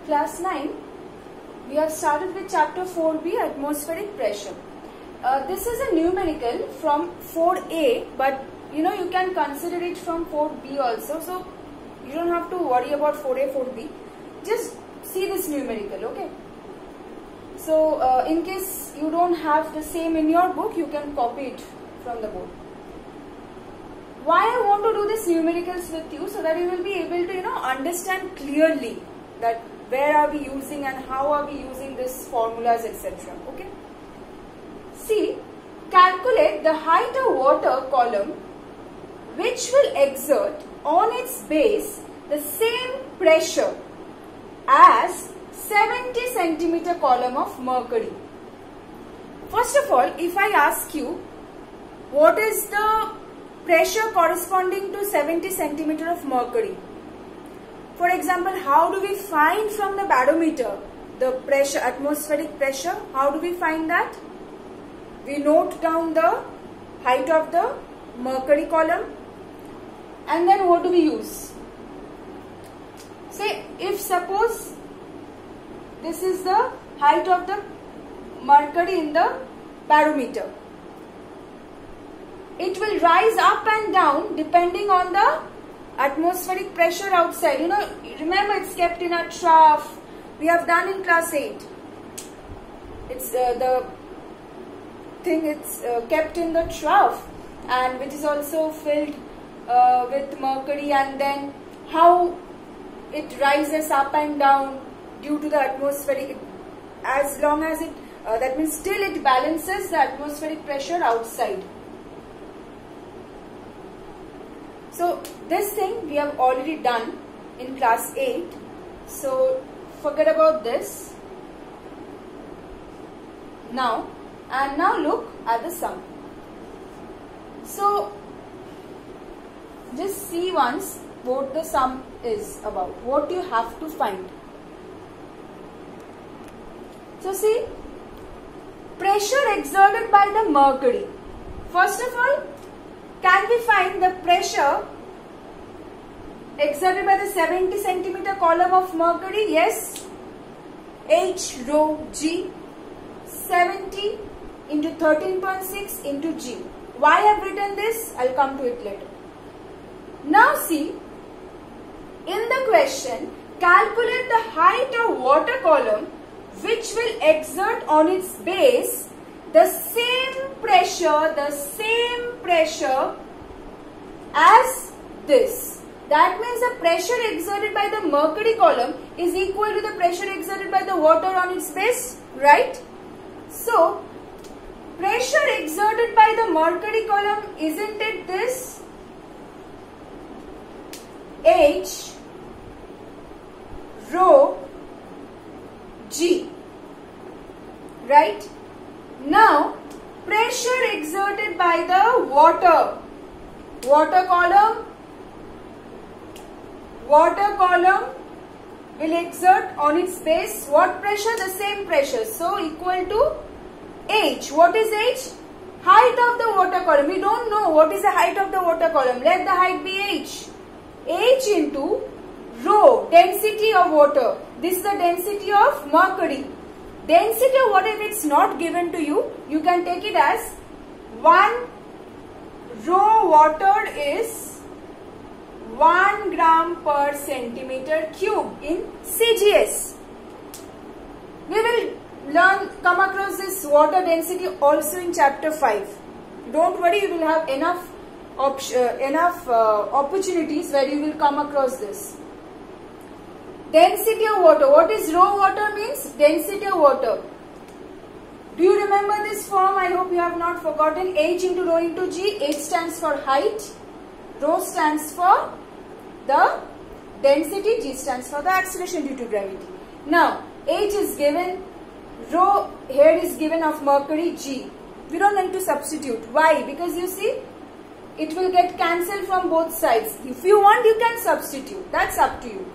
Class 9, we have started with chapter 4b, atmospheric pressure. This is a numerical from 4a, but you can consider it from 4b also, so you don't have to worry about 4a, 4b. Just see this numerical, okay? So in case you don't have the same in your book, you can copy it from the board. Why I want to do this numericals with you, so that you will be able to understand clearly that where are we using and how are we using these formulas, etc. Okay. See, calculate the height of water column which will exert on its base the same pressure as 70 centimeter column of mercury. First of all, if I ask you what is the pressure corresponding to 70 centimeter of mercury, for example, how do we find from the barometer the pressure, atmospheric pressure? How do we find that? We note down the height of the mercury column, and then what do we use? Say, if suppose this is the height of the mercury in the barometer, it will rise up and down depending on the atmospheric pressure outside. Remember, it's kept in a trough. We have done in class 8. It's the thing, it's kept in the trough, and which is also filled with mercury, and then how it rises up and down due to the atmospheric, as long as it, that means still it balances the atmospheric pressure outside. So this thing we have already done in class 8. So forget about this now, and now look at the sum. So just see once what the sum is about, what you have to find. So see, pressure exerted by the mercury. First of all, can we find the pressure exerted by the 70 centimeter column of mercury? Yes. H rho G, 70 into 13.6 into G. Why I have written this? I'll come to it later. Now see, in the question, calculate the height of water column which will exert on its base the same pressure as this. That means the pressure exerted by the mercury column is equal to the pressure exerted by the water on its base, right? So, pressure exerted by the mercury column, isn't it this? H rho G, right? Now, pressure exerted by the water column will exert on its base what pressure? The same pressure. So, equal to H. What is H? Height of the water column. We don't know what is the height of the water column. Let the height be H. H into rho, density of water. This is the density of mercury. Density of water, if it's not given to you, you can take it as 1 rho water is 1 gram per centimeter cube in CGS. We will come across this water density also in chapter 5. Don't worry, you will have enough opportunities where you will come across this. Density of water. What is rho water means? Density of water. Do you remember this form? I hope you have not forgotten. H into rho into G. H stands for height. Rho stands for the density. G stands for the acceleration due to gravity. Now, H is given. Rho here is given of mercury, G. We don't need to substitute. Why? Because you see, it will get cancelled from both sides. If you want, you can substitute. That's up to you.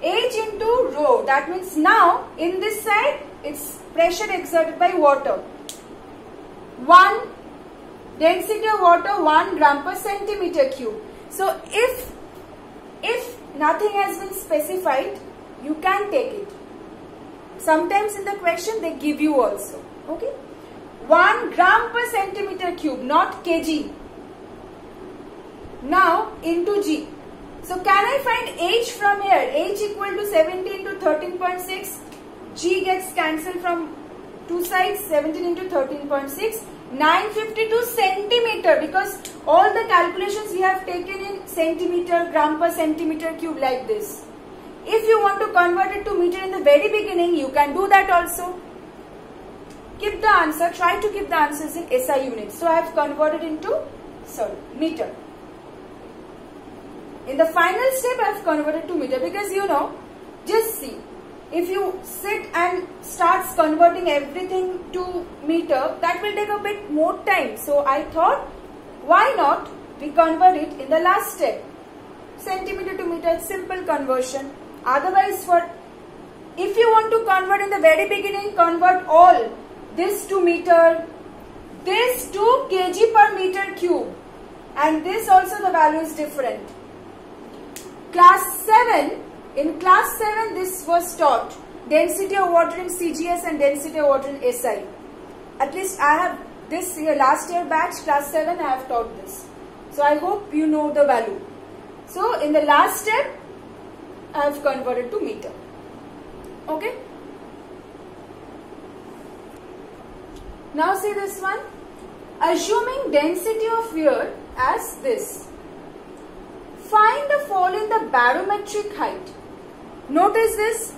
H into rho. That means now, in this side, it's pressure exerted by water. 1 density of water 1 gram per centimeter cube. So, if nothing has been specified, You can take it. Sometimes in the question they give you also. Okay. 1 gram per centimeter cube, not kg. Now into G. So can I find H from here? H equal to 70 into 13.6. G gets cancelled from two sides. 17 into 13.6. 952 centimeter, because all the calculations we have taken in centimeter, gram per centimeter cube like this. If you want to convert it to meter in the very beginning, you can do that also. Keep the answer, try to keep the answers in SI units. So I have converted into, meter. In the final step, I have converted to meter, because you know, just see, if you sit and starts converting everything to meter, that will take a bit more time. So I thought, why not we convert it in the last step. Centimeter to meter, simple conversion. Otherwise, if you want to convert in the very beginning, convert all this to meter, this to kg per meter cube, and this also the value is different. In class 7 this was taught, density of water in CGS and density of water in SI. At least I have this year, last year batch, class 7 I have taught this. So I hope you know the value. So in the last step I have converted to meter. Okay. Now see this one. Assuming density of air as this. Find the fall in the barometric height. Notice this.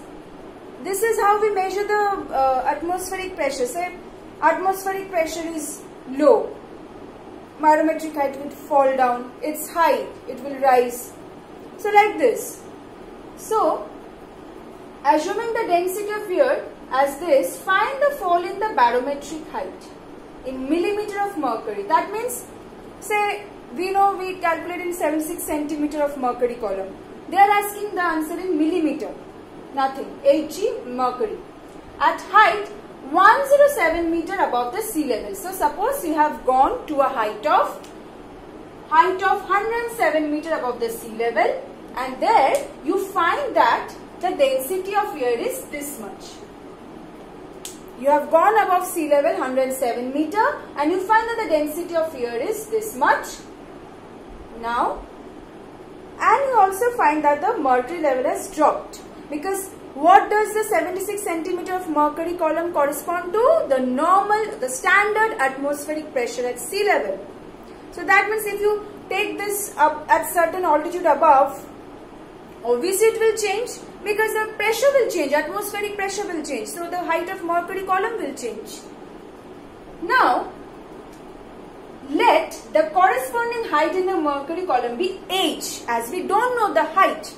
This is how we measure the atmospheric pressure. Say atmospheric pressure is low. Barometric height will fall down. It's high. It will rise. So like this. So assuming the density of air as this, find the fall in the barometric height in millimeter of mercury. That means, say, we know we calculate in 76 centimeter of mercury column. They are asking the answer in millimeter. Nothing. Hg mercury. At height 107 meter above the sea level. So suppose you have gone to a height of 107 meter above the sea level, and there you find that the density of air is this much. You have gone above sea level 107 meter and you find that the density of air is this much. Now, and you also find that the mercury level has dropped, because what does the 76 centimeter of mercury column correspond to? The standard atmospheric pressure at sea level. So that means if you take this up at certain altitude above, obviously it will change, because the pressure will change, atmospheric pressure will change. So the height of mercury column will change. Now, let the corresponding height in the mercury column be h, as we don't know the height.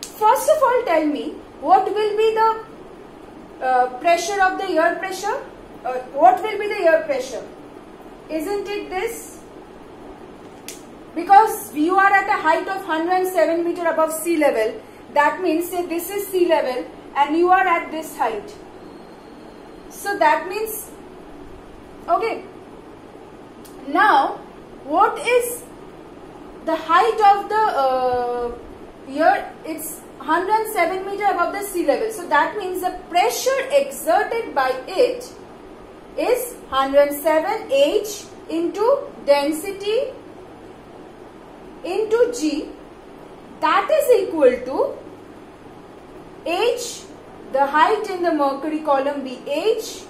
First of all, tell me what will be the pressure of the air pressure? What will be the air pressure? Isn't it this? Because you are at a height of 107 meter above sea level, that means say this is sea level and you are at this height. So that means, okay. Now, what is the height of the air? It's 107 meter above the sea level. So that means the pressure exerted by it is 107 H into density into G. That is equal to H, the height in the mercury column be H,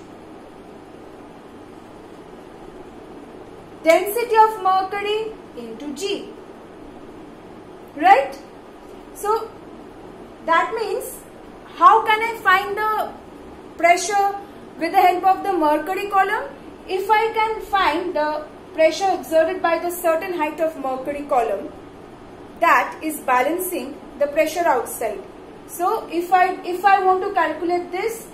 density of mercury into G, right? So that means, how can I find the pressure with the help of the mercury column? If I can find the pressure exerted by the certain height of mercury column, that is balancing the pressure outside. So if I want to calculate this,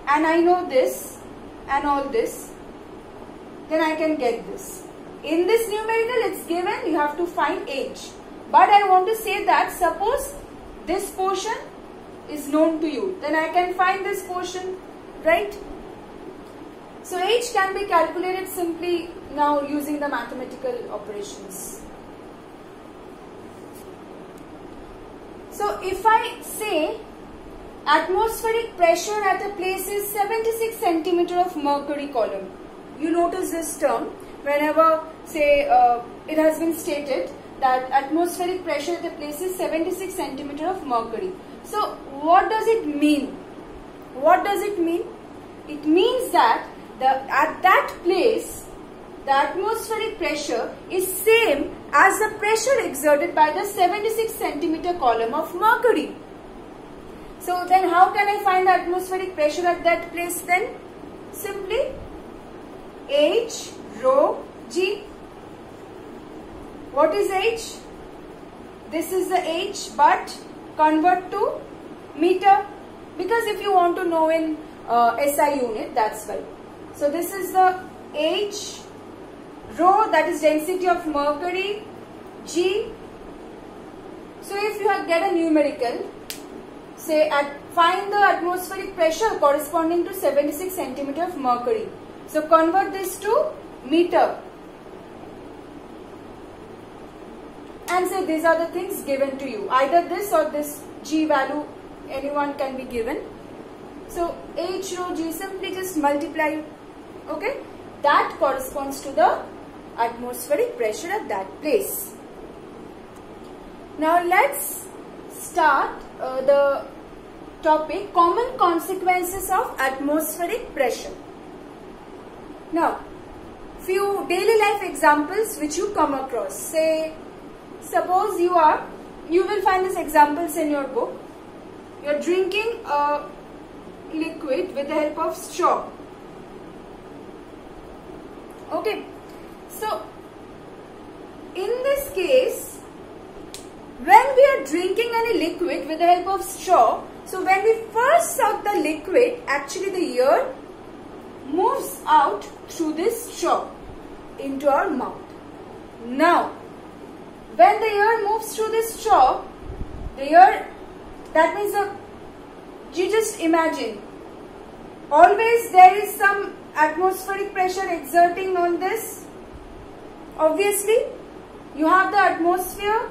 and I know this and all this, then I can get this. In this numerical it's given you have to find H. But I want to say that suppose this portion is known to you, then I can find this portion, right? So H can be calculated simply now using the mathematical operations. So if I say atmospheric pressure at a place is 76 centimeter of mercury column. You notice this term whenever, say, it has been stated that atmospheric pressure at a place is 76 centimeter of mercury. So, what does it mean? What does it mean? It means that at that place, the atmospheric pressure is same as the pressure exerted by the 76 centimeter column of mercury. So then how can I find the atmospheric pressure at that place then? Simply H rho G. What is H? This is the H, but convert to meter, because if you want to know in SI unit, that's why. So this is the H, rho, that is density of mercury, G. So if you get a numerical, say find the atmospheric pressure corresponding to 76 centimeter of mercury. So convert this to meter. And say these are the things given to you. Either this or this G value, anyone can be given. So H rho G, simply just multiply. Okay. That corresponds to the atmospheric pressure at that place. Now let's start the topic common consequences of atmospheric pressure. Now, few daily life examples which you come across. Say, suppose you will find these examples in your book. You are drinking a liquid with the help of straw. Okay. So, in this case, when we are drinking any liquid with the help of straw, so when we first suck the liquid, actually the air moves out through this straw into our mouth. Now, when the air moves through this straw, the air, that means you just imagine, always there is some atmospheric pressure exerting on this. Obviously, you have the atmosphere,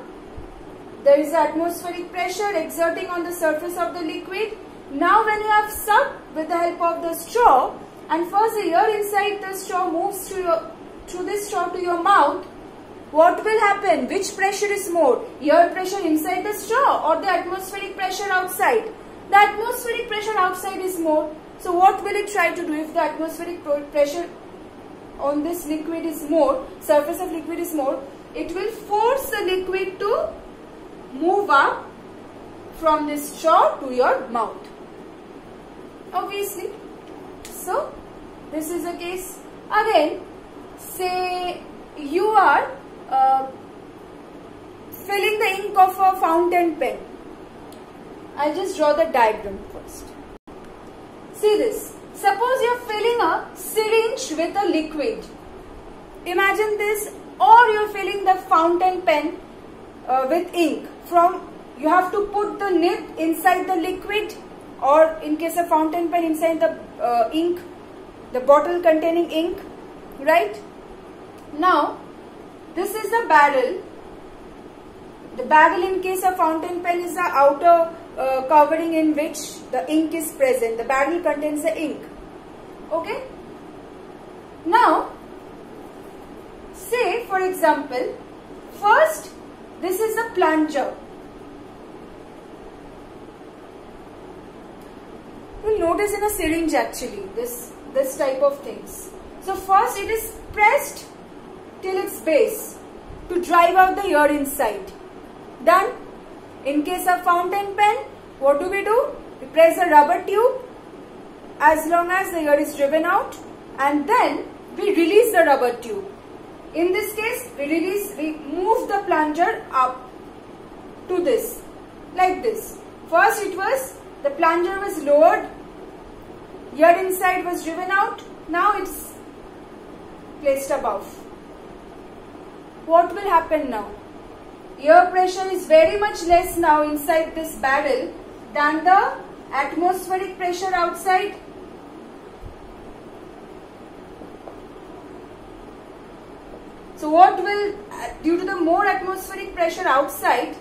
there is atmospheric pressure exerting on the surface of the liquid. Now when you have sucked with the help of the straw, and first the air inside the straw moves through this straw to your mouth, what will happen? Which pressure is more? Air pressure inside the straw or the atmospheric pressure outside? The atmospheric pressure outside is more. So what will it try to do if the atmospheric pressure on this liquid is more, surface of liquid is more? It will force the liquid to move up from this straw to your mouth. Obviously. So, this is the case. Again, say you are filling the ink of a fountain pen. I'll just draw the diagram first. See this. Suppose you are filling a syringe with a liquid. Imagine this, or you are filling the fountain pen with ink. You have to put the nib inside the liquid, or in case of fountain pen, inside the ink, the bottle containing ink, right? Now, this is the barrel. The barrel in case of fountain pen is the outer covering in which the ink is present. The barrel contains the ink. Okay? Now, say for example, first this is a plunger. You'll notice in a syringe actually, this type of things. So first it is pressed till its base to drive out the air inside. Done. In case of fountain pen, what do? We press a rubber tube as long as the air is driven out, and then we release the rubber tube. In this case, we move the plunger up to this, like this. First the plunger was lowered, air inside was driven out, now it's placed above. What will happen now? Air pressure is very much less now inside this barrel than the atmospheric pressure outside. So what will, due to the more atmospheric pressure outside,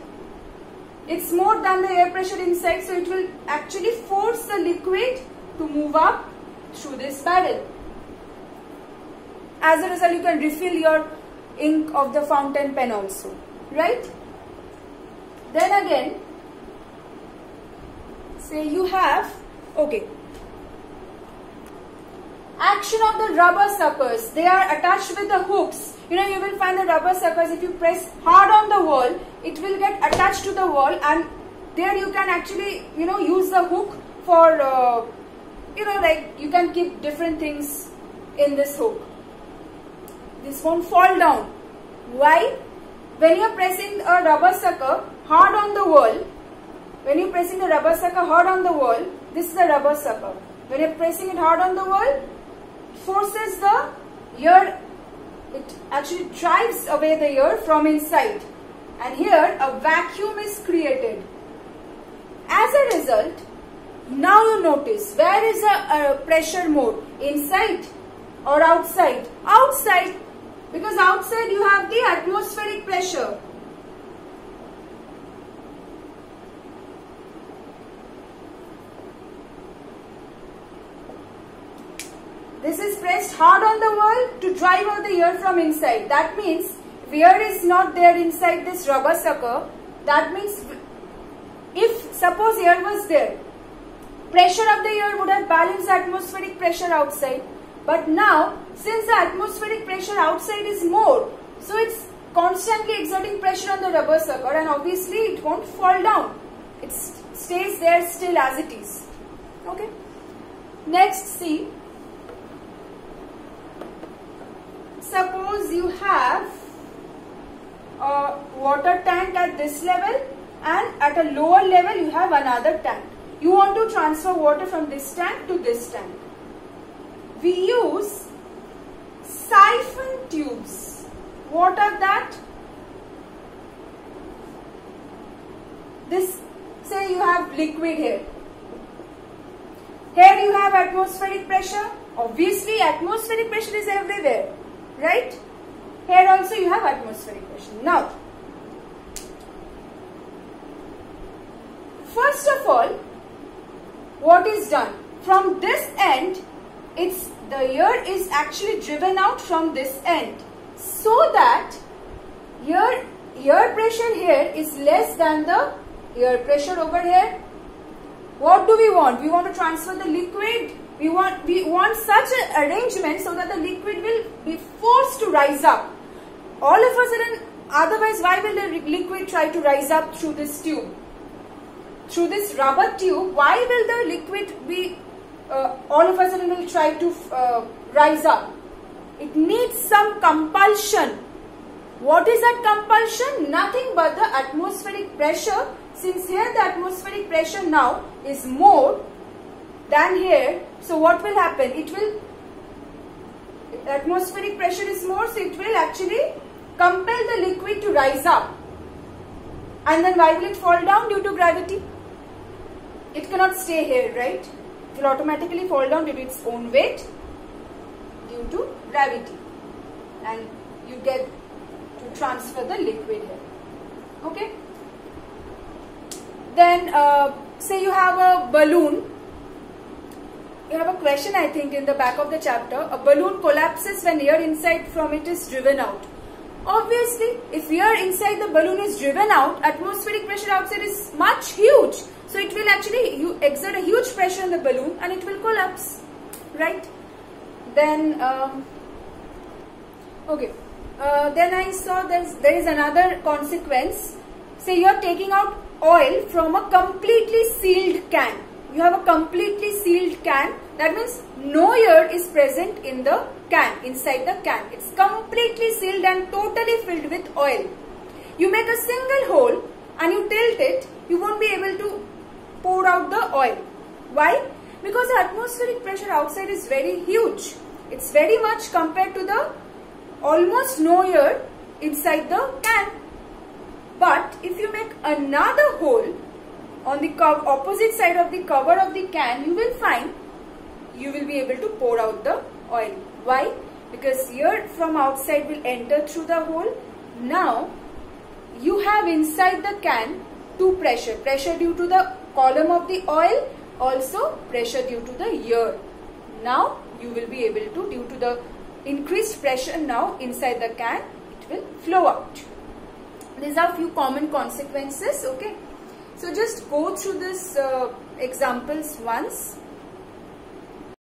It's more than the air pressure inside, so it will actually force the liquid to move up through this barrel. As a result, you can refill your ink of the fountain pen also, right? Then again, say you have, okay, action of the rubber suckers. They are attached with the hooks. You know, you will find the rubber suckers, if you press hard on the wall, it will get attached to the wall, and there you can actually, you know, use the hook for, you know, like you can keep different things in this hook. This won't fall down. Why? When you are pressing a rubber sucker hard on the wall, when you are pressing the rubber sucker hard on the wall, this is the rubber sucker. When you are pressing it hard on the wall, it forces the air, it actually drives away the air from inside. And here a vacuum is created. As a result, now you notice, where is the pressure more? Inside or outside? Outside, because outside you have the atmospheric pressure. This is pressed hard on the wall to drive out the air from inside. That means if air is not there inside this rubber sucker, that means if suppose air was there, pressure of the air would have balanced the atmospheric pressure outside. But now, since the atmospheric pressure outside is more, so it's constantly exerting pressure on the rubber sucker, and obviously it won't fall down. It stays there still as it is. Okay. Next, see. Suppose you have a water tank at this level, and at a lower level you have another tank. You want to transfer water from this tank to this tank. We use siphon tubes. What are that? This, say you have liquid here. Here you have atmospheric pressure. Obviously atmospheric pressure is everywhere, right? Here also you have atmospheric pressure. Now, first of all, what is done? From this end, the air is actually driven out from this end, so that air pressure here is less than the air pressure over here. What do we want? We want to transfer the liquid. We want such an arrangement so that the liquid will be forced to rise up. All of a sudden, otherwise why will the liquid try to rise up through this tube? Through this rubber tube, why will the liquid be all of a sudden will try to rise up? It needs some compulsion. What is that compulsion? Nothing but the atmospheric pressure. Since here the atmospheric pressure now is more than here, so what will happen? Atmospheric pressure is more, so it will actually compel the liquid to rise up. And then why will it fall down? Due to gravity. It cannot stay here, right? It will automatically fall down due to its own weight, due to gravity. And you get to transfer the liquid here. Okay? Then, say you have a balloon. You have a question, I think, in the back of the chapter. A balloon collapses when air inside from it is driven out. Obviously, if air inside the balloon is driven out, atmospheric pressure outside is much huge. So it will actually exert a huge pressure on the balloon and it will collapse, right? Then, okay. Then I saw there is another consequence. Say you are taking out oil from a completely sealed can. You have a completely sealed can. That means no air is present in the can, inside the can. It's completely sealed and totally filled with oil. You make a single hole and you tilt it, you won't be able to pour out the oil. Why? Because the atmospheric pressure outside is very huge. It's very much compared to the almost no air inside the can. But if you make another hole on the opposite side of the cover of the can, you will find you will be able to pour out the oil. Why? Because air from outside will enter through the hole. Now you have inside the can two pressure. Pressure due to the column of the oil, also pressure due to the ear. Now you will be able to, due to the increased pressure now inside the can, it will flow out. These are few common consequences. Okay, so just go through this examples once.